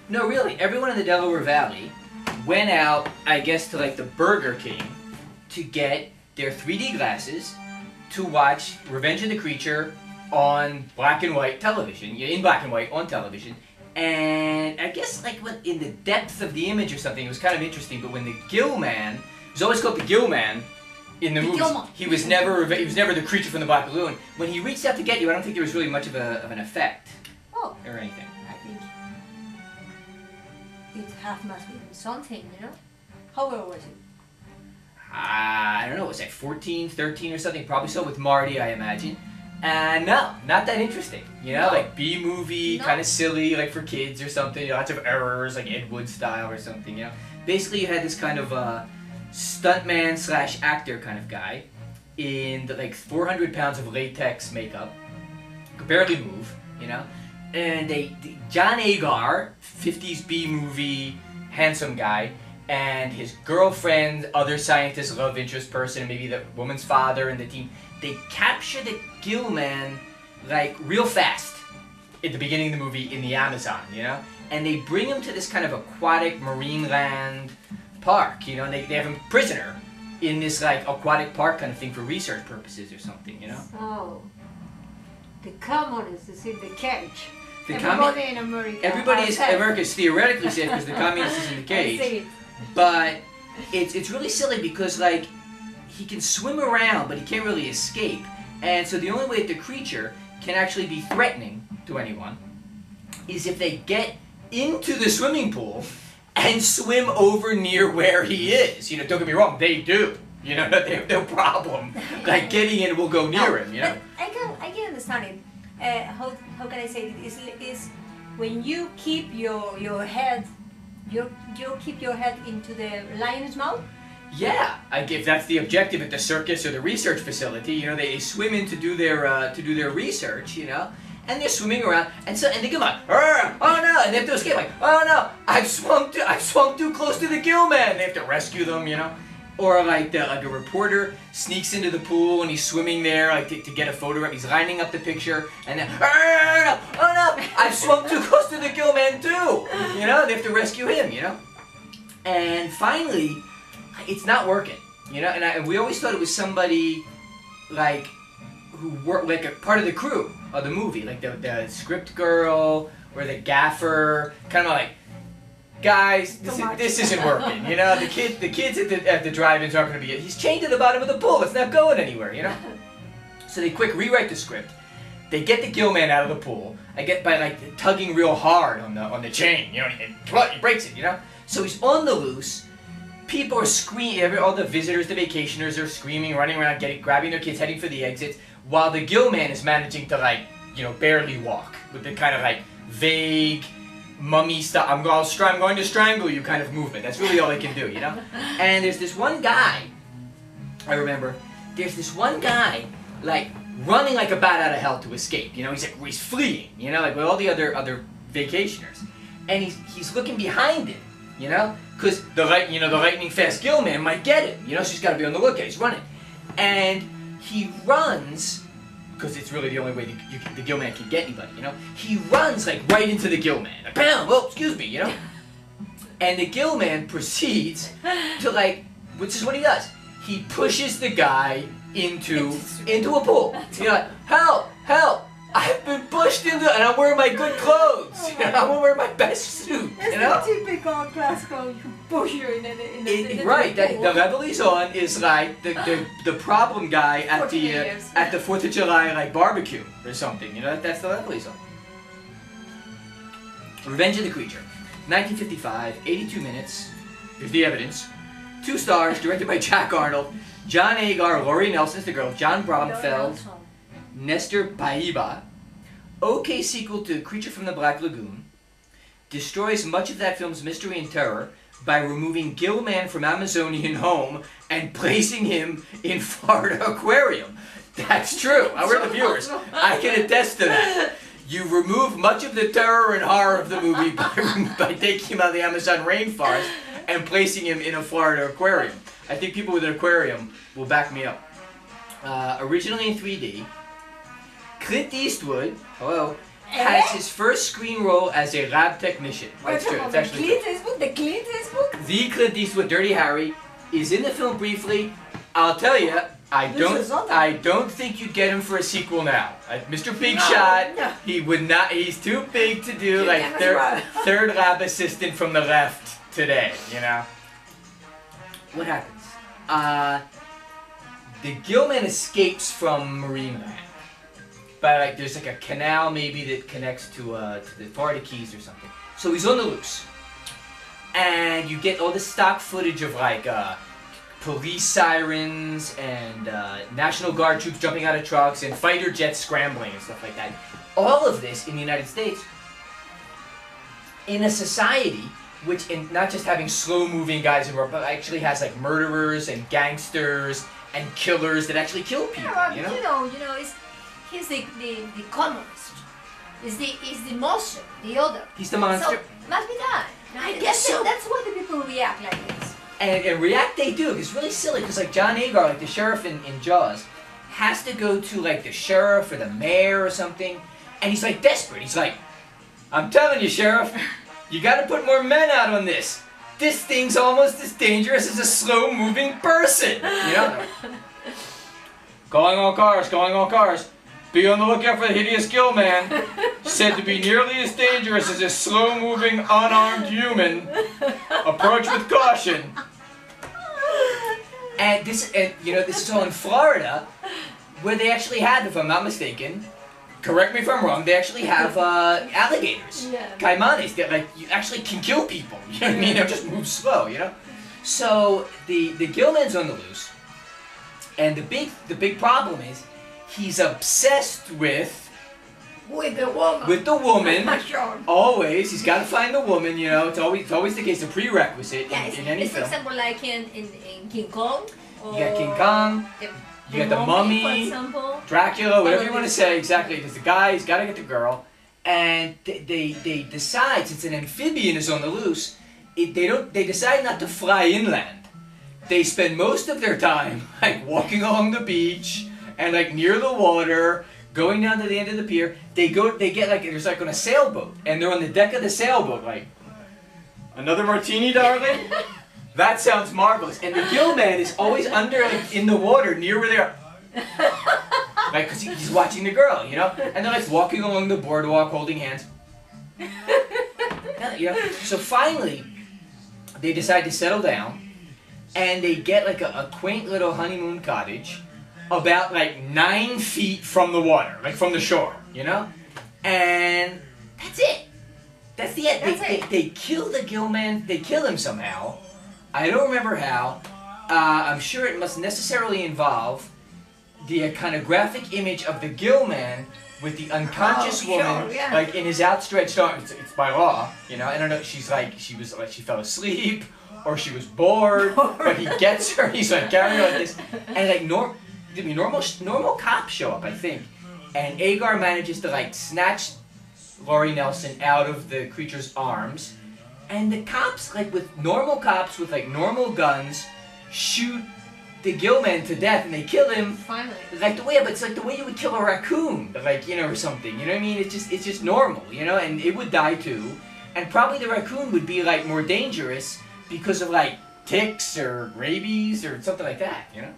No, really, everyone in the Delaware Valley went out, I guess, to like the Burger King to get their 3D glasses to watch Revenge of the Creature on black and white television, in black and white on television. And I guess like when in the depth of the image or something, it was kind of interesting. But when the Gillman, it was always called the Gillman in the movie. He was never the creature from the Black Lagoon. When he reached out to get you, I don't think there was really much of an effect or anything. I think it must be something, you know. How old was he? I don't know. Was like 14, 13 or something? Probably so with Marty, I imagine. No, not that interesting. You know, like B-movie, kind of silly, like for kids or something. Lots of errors, like Ed Wood style or something. You know, basically you had this kind of stuntman / actor kind of guy in the, like 400 pounds of latex makeup, could barely move. You know, and John Agar, 50s B-movie handsome guy, and his girlfriend, other scientist, love interest person, and maybe the woman's father and the team. They capture the Gillman like real fast at the beginning of the movie in the Amazon, you know? And they bring him to this kind of aquatic marine land park, you know? And they have him prisoner in this like aquatic park kind of thing for research purposes or something, you know? So, the communist is in the cage. Everybody in America. America is theoretically safe because the communist is in the cage. But it's really silly because like he can swim around, but he can't really escape. And so the only way that the creature can actually be threatening to anyone is if they get into the swimming pool and swim over near where he is. You know, don't get me wrong, they do. You know, they have no problem. Like getting in will go near him, you know? I can understand it. How can I say it? Is when you keep your head, you keep your head into the lion's mouth? Yeah, if that's the objective at the circus or the research facility, you know, they swim in to do their research, you know, and they're swimming around, and they come out, oh no, and they have to escape, like, oh no, I've swum too close to the Gillman. They have to rescue them, you know, or like the reporter sneaks into the pool and he's swimming there, like to get a photograph. He's lining up the picture, and then, oh no, I've swum too close to the Gillman too, you know. They have to rescue him, you know, and finally. It's not working, you know, and we always thought it was somebody, like, who worked, like a part of the crew of the movie, like the script girl or the gaffer, kind of like, guys, this isn't working, you know, the kids at the drive-ins aren't going to be, he's chained to the bottom of the pool, it's not going anywhere, you know. So they quick rewrite the script, they get the Gillman out of the pool, by like tugging real hard on the chain, you know, and he breaks it, you know. So he's on the loose. People are screaming, all the visitors, the vacationers are screaming, running around, grabbing their kids, heading for the exits, while the Gillman is managing to, like, you know, barely walk, with the kind of, like, vague, mummy stuff, I'm going to strangle you kind of movement. That's really all they can do, you know? And there's this one guy, I remember, like, running like a bat out of hell to escape, you know? He's fleeing, you know, like with all the other vacationers. And he's looking behind him, you know? Because the lightning fast Gillman might get him, you know, so he's got to be on the lookout. He's running. And he runs, because it's really the only way the Gillman can get anybody, you know. He runs, like, right into the Gillman. Like, bam, oh, excuse me, you know. And the Gillman proceeds to, like, which is what he does. He pushes the guy into a pool. You know, like, help. I've been pushed into, and I'm wearing my good clothes. You know, I'm wearing my best suit. That's you know? the typical classical push you in the right. The level he's on is like the problem guy at the 4th of July like barbecue or something. You know, that's the level he's on. Revenge of the Creature, 1955, 82 minutes. Here's the evidence. 2 stars, directed by Jack Arnold, John Agar, Laurie Nelson's the girl, John Bromfeld, Nestor Paiva. Okay sequel to Creature from the Black Lagoon. Destroys much of that film's mystery and terror by removing Gillman from Amazonian home and placing him in Florida aquarium. That's true. We're the viewers. I can attest to that. You remove much of the terror and horror of the movie by taking him out of the Amazon rainforest and placing him in a Florida aquarium. I think people with an aquarium will back me up. Originally in 3D, Clint Eastwood, hello, has his first screen role as a lab technician. It's true. It's actually true. The Clint Eastwood? The Clint Eastwood Dirty Harry is in the film briefly. I'll tell you, I don't think you'd get him for a sequel now. Mr. Big Shot, no. he would not. He's too big to do like third lab assistant from the left today. You know. What happens? The Gillman escapes from Marineland. But like, there's like a canal maybe that connects to the Florida Keys or something. So he's on the loose, and you get all this stock footage of like police sirens and National Guard troops jumping out of trucks and fighter jets scrambling and stuff like that. All of this in the United States, in a society which, in not just having slow-moving guys in rope, but actually has like murderers and gangsters and killers that actually kill people. Yeah, You know. He's the commonest. He's the monster, the other. He's the monster. So, must be that. I guess so. That's why the people react like this. And react they do. It's really silly because like John Agar, like the sheriff in Jaws, has to go to like the sheriff or the mayor or something, and he's like desperate. He's like, I'm telling you, sheriff, you got to put more men out on this. This thing's almost as dangerous as a slow-moving person. You know. Calling all cars. Calling all cars. Be on the lookout for the hideous Gillman, said to be nearly as dangerous as a slow-moving, unarmed human. Approach with caution. And this is all in Florida, where they actually had, if I'm not mistaken, correct me if I'm wrong, they actually have alligators, caimanes, that like you actually can kill people. You know what I mean? They'll just move slow. You know. So the Gillman's on the loose, and the big problem is, he's obsessed with the woman. With the woman. Sure. Always. He's got to find the woman, you know. It's always the case, a prerequisite in any it's film. for example, like in King Kong. You got King Kong. You got the Mummy. For example. Dracula, whatever you want to say. Exactly. There's the guy, he's got to get the girl. And they decide, since an amphibian is on the loose, they decide not to fly inland. They spend most of their time like walking along the beach, and like near the water, going down to the end of the pier. They get like, there's like on a sailboat, and they're on the deck of the sailboat like, another martini, darling? That sounds marvelous. And the Gillman is always under, like, in the water, near where they are. Like, because he's watching the girl, you know? And they're like walking along the boardwalk, holding hands. You know? So finally, they decide to settle down, and they get like a quaint little honeymoon cottage, about like 9 feet from the water, like from the shore, you know? And that's it. That's the end. They kill the Gillman, they kill him somehow. I don't remember how. I'm sure it must necessarily involve the kind of graphic image of the Gillman with the unconscious woman, like in his outstretched arms. It's by law, you know? I don't know, she fell asleep, or she was bored, but he gets her, he's like, carry her like this. And like, normal cops show up, I think, and Agar manages to like snatch Laurie Nelson out of the creature's arms, and the cops, like with normal cops with like normal guns, shoot the Gillman to death, and they kill him. Finally. Like it's like the way you would kill a raccoon, like, you know, or something. You know what I mean? It's just normal, you know, and it would die too, and probably the raccoon would be like more dangerous because of like ticks or rabies or something like that, you know.